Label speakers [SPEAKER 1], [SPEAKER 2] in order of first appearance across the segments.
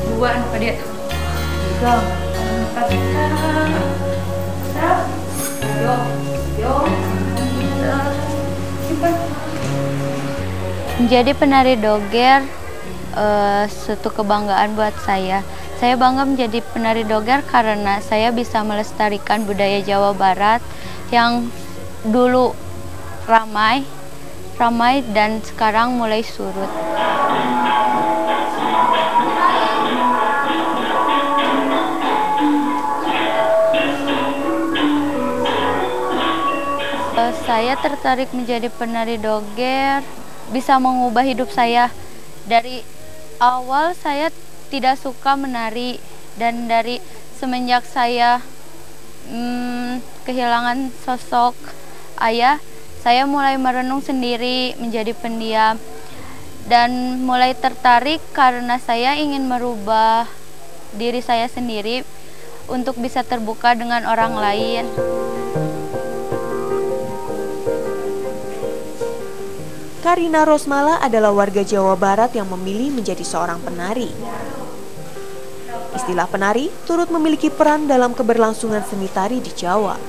[SPEAKER 1] Dua apa dia? Tiga, empat,
[SPEAKER 2] Menjadi penari doger suatu kebanggaan buat saya. Saya bangga menjadi penari doger karena saya bisa melestarikan budaya Jawa Barat yang dulu ramai dan sekarang mulai surut. Saya tertarik menjadi penari doger, bisa mengubah hidup saya. Dari awal saya tidak suka menari, dan dari semenjak saya kehilangan sosok ayah, saya mulai merenung sendiri, menjadi pendiam, dan mulai tertarik karena saya ingin merubah diri saya sendiri untuk bisa terbuka dengan orang lain.
[SPEAKER 3] Karina Rosmala adalah warga Jawa Barat yang memilih menjadi seorang penari. Istilah penari turut memiliki peran dalam keberlangsungan seni tari di Jawa.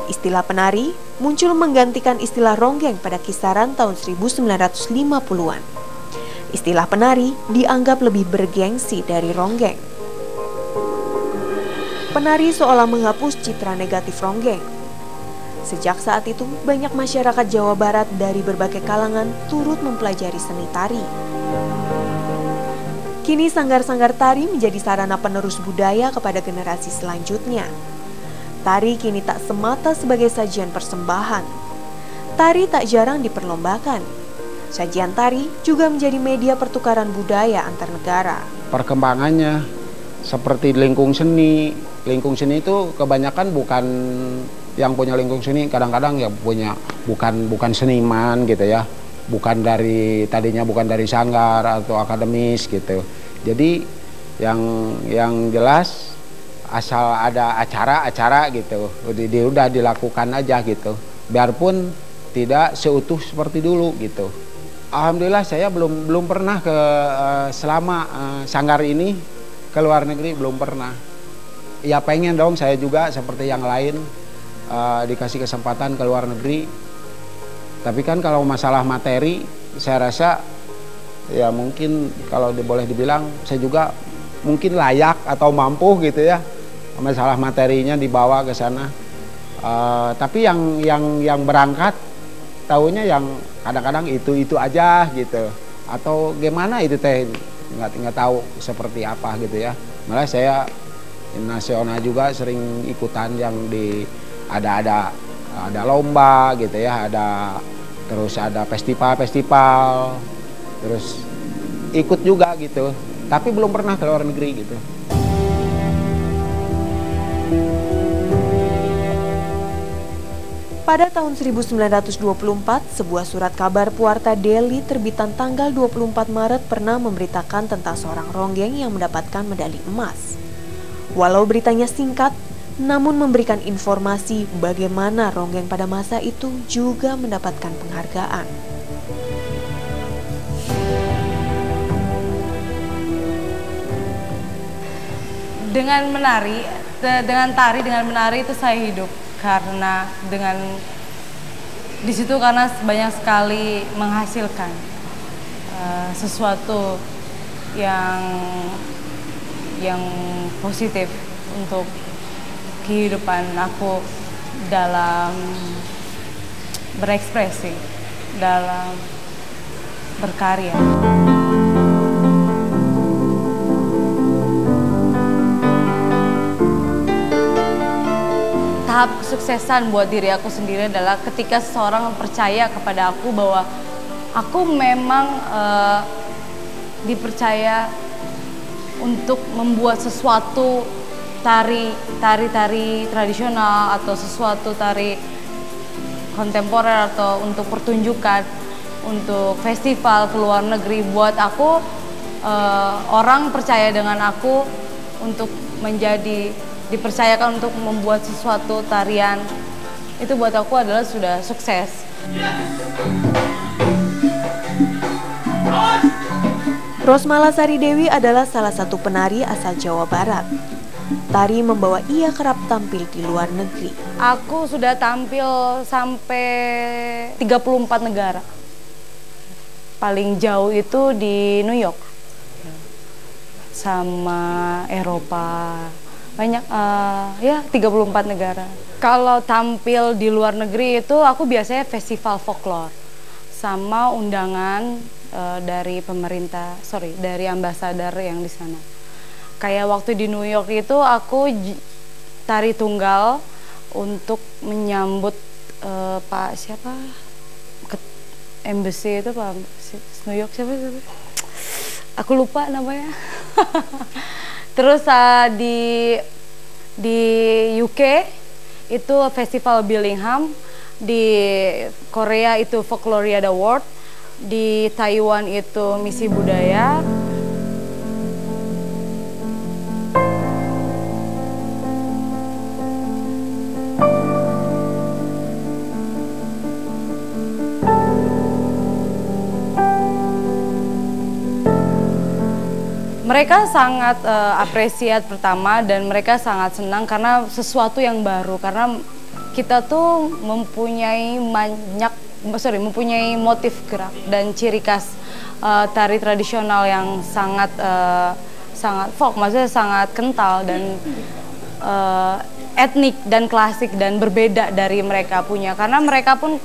[SPEAKER 3] Istilah penari muncul menggantikan istilah ronggeng pada kisaran tahun 1950-an. Istilah penari dianggap lebih bergengsi dari ronggeng. Penari seolah menghapus citra negatif ronggeng. Sejak saat itu, banyak masyarakat Jawa Barat dari berbagai kalangan turut mempelajari seni tari. Kini sanggar-sanggar tari menjadi sarana penerus budaya kepada generasi selanjutnya. Tari kini tak semata sebagai sajian persembahan. Tari tak jarang diperlombakan. Sajian tari juga menjadi media pertukaran budaya antar negara.
[SPEAKER 4] Perkembangannya seperti lingkung seni. Lingkung seni itu kebanyakan bukan yang punya lingkung seni, kadang-kadang ya punya bukan seniman gitu ya, tadinya bukan dari sanggar atau akademis gitu. Jadi yang jelas asal ada acara gitu, udah dilakukan aja gitu, biarpun tidak seutuh seperti dulu gitu. Alhamdulillah saya belum pernah selama sanggar ini ke luar negeri, belum pernah. Ya pengen dong saya juga seperti yang lain dikasih kesempatan ke luar negeri. Tapi kan kalau masalah materi, saya rasa ya mungkin kalau boleh dibilang saya juga mungkin layak atau mampu gitu ya. Masalah materinya dibawa ke sana. Tapi yang berangkat tahunya yang kadang-kadang itu aja gitu. Atau gimana itu teh nggak tahu seperti apa gitu ya. Malah saya nasional juga sering ikutan yang ada lomba gitu ya, terus ada festival, terus ikut juga gitu, tapi belum pernah ke luar negeri gitu.
[SPEAKER 3] Pada tahun 1924, sebuah surat kabar Puarta Delhi terbitan tanggal 24 Maret pernah memberitakan tentang seorang ronggeng yang mendapatkan medali emas. Walau beritanya singkat, namun memberikan informasi bagaimana ronggeng pada masa itu juga mendapatkan penghargaan.
[SPEAKER 1] Dengan menari itu saya hidup, karena di situ karena banyak sekali menghasilkan sesuatu yang positif untuk kehidupan aku dalam berekspresi, dalam berkarya. Tahap kesuksesan buat diri aku sendiri adalah ketika seseorang percaya kepada aku bahwa aku memang dipercaya untuk membuat sesuatu tari tradisional atau sesuatu tari kontemporer atau untuk pertunjukan, untuk festival ke luar negeri. Buat aku, orang percaya dengan aku untuk dipercayakan untuk membuat sesuatu tarian, itu buat aku adalah sudah sukses.
[SPEAKER 3] Rosmalasari Dewi adalah salah satu penari asal Jawa Barat. Tari membawa ia kerap tampil di luar negeri.
[SPEAKER 1] Aku sudah tampil sampai 34 negara. Paling jauh itu di New York sama Eropa. Banyak, ya 34 negara. Kalau tampil di luar negeri itu aku biasanya festival folklore sama undangan dari pemerintah, dari ambasador yang di sana. Kayak waktu di New York itu aku tari tunggal untuk menyambut Pak siapa? Embassy itu Pak New York siapa? Aku lupa namanya. Terus di UK itu festival Billingham, di Korea itu Folkloriada World, di Taiwan itu Misi Budaya. Mereka sangat apresiat pertama dan mereka sangat senang karena sesuatu yang baru, karena kita tuh mempunyai motif gerak dan ciri khas tari tradisional yang sangat folk, maksudnya sangat kental dan etnik dan klasik dan berbeda dari mereka punya, karena mereka pun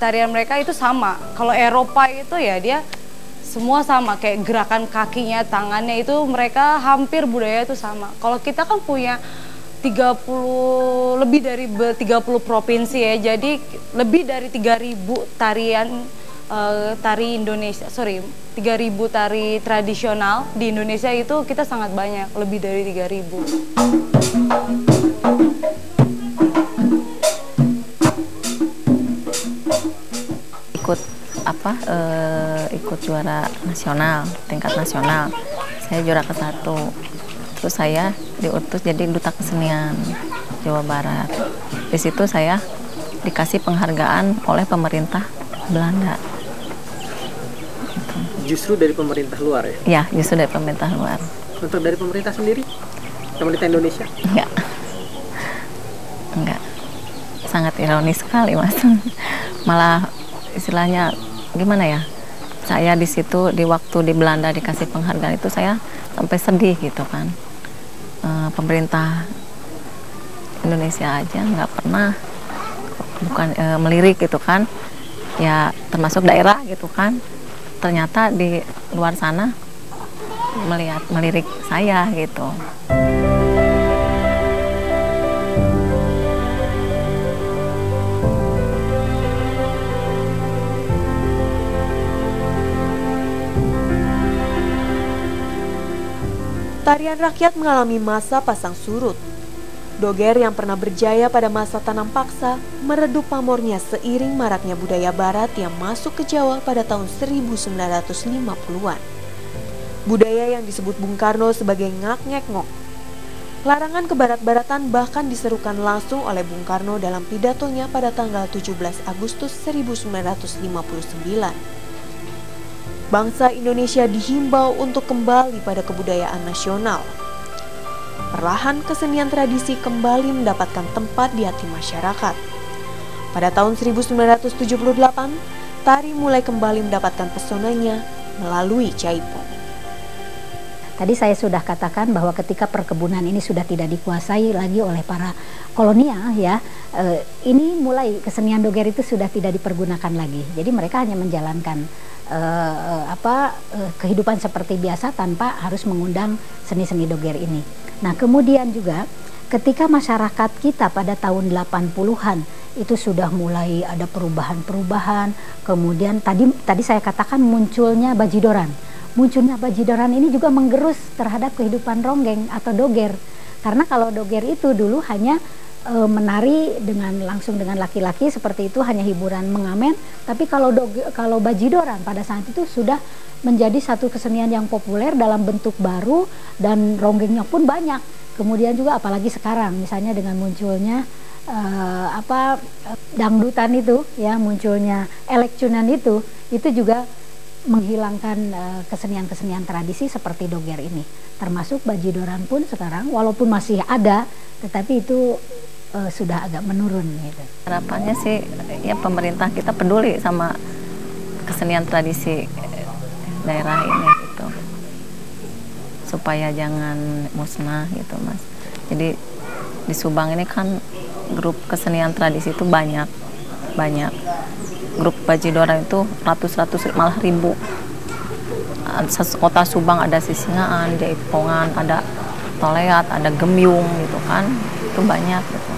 [SPEAKER 1] tarian mereka itu sama. Kalau Eropa itu ya dia semua sama, kayak gerakan kakinya, tangannya itu mereka hampir budaya itu sama. Kalau kita kan punya lebih dari 30 provinsi ya, jadi lebih dari 3.000 tari Indonesia, 3.000 tari tradisional di Indonesia itu kita sangat banyak, lebih dari 3.000.
[SPEAKER 5] Ikut juara nasional, tingkat nasional. Saya juara ke-1. Terus saya diutus jadi duta kesenian Jawa Barat. Di situ saya dikasih penghargaan oleh pemerintah Belanda.
[SPEAKER 6] Justru dari pemerintah luar ya?
[SPEAKER 5] Ya, justru dari pemerintah luar.
[SPEAKER 6] Untuk dari pemerintah sendiri? Pemerintah Indonesia?
[SPEAKER 5] Enggak. Sangat ironis sekali, Mas. Malah istilahnya gimana ya? Saya di situ di waktu di Belanda dikasih penghargaan itu saya sampai sedih gitu kan. Pemerintah Indonesia aja nggak pernah melirik gitu kan. Ya termasuk daerah gitu kan. Ternyata di luar sana melirik saya gitu.
[SPEAKER 3] Tarian rakyat mengalami masa pasang surut. Doger yang pernah berjaya pada masa tanam paksa meredup pamornya seiring maraknya budaya barat yang masuk ke Jawa pada tahun 1950-an. Budaya yang disebut Bung Karno sebagai ngak-ngek-ngok. Larangan kebarat-baratan bahkan diserukan langsung oleh Bung Karno dalam pidatonya pada tanggal 17 Agustus 1959. Bangsa Indonesia dihimbau untuk kembali pada kebudayaan nasional. Perlahan kesenian tradisi kembali mendapatkan tempat di hati masyarakat. Pada tahun 1978, tari mulai kembali mendapatkan pesonanya melalui jaipong.
[SPEAKER 7] Tadi saya sudah katakan bahwa ketika perkebunan ini sudah tidak dikuasai lagi oleh para kolonial ya, ini mulai kesenian doger itu sudah tidak dipergunakan lagi. Jadi mereka hanya menjalankan kehidupan seperti biasa tanpa harus mengundang seni-seni doger ini. Nah, kemudian juga ketika masyarakat kita pada tahun 80-an itu sudah mulai ada perubahan-perubahan, kemudian tadi saya katakan munculnya bajidoran. munculnya bajidoran ini juga menggerus terhadap kehidupan ronggeng atau doger. Karena kalau doger itu dulu hanya menari langsung dengan laki-laki seperti itu, hanya hiburan mengamen. Tapi kalau bajidoran pada saat itu sudah menjadi satu kesenian yang populer dalam bentuk baru dan ronggengnya pun banyak. Kemudian juga apalagi sekarang misalnya dengan munculnya dangdutan itu ya, munculnya elekcunan itu juga menghilangkan kesenian-kesenian tradisi seperti doger ini. Termasuk bajidoran pun sekarang walaupun masih ada, tetapi itu sudah agak menurun gitu.
[SPEAKER 5] Harapannya sih ya pemerintah kita peduli sama kesenian tradisi daerah ini gitu, supaya jangan musnah gitu Mas. Jadi di Subang ini kan grup kesenian tradisi itu banyak. Grup bajidoran itu ratus malah ribu. Kota Subang ada Sisingaan, Jaipongan, ada Toleat, ada Gemyung gitu kan, itu banyak gitu.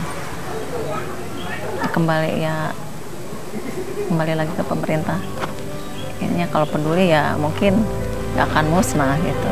[SPEAKER 5] Kembali lagi ke pemerintah. Kayaknya kalau peduli ya mungkin nggak akan musnah gitu.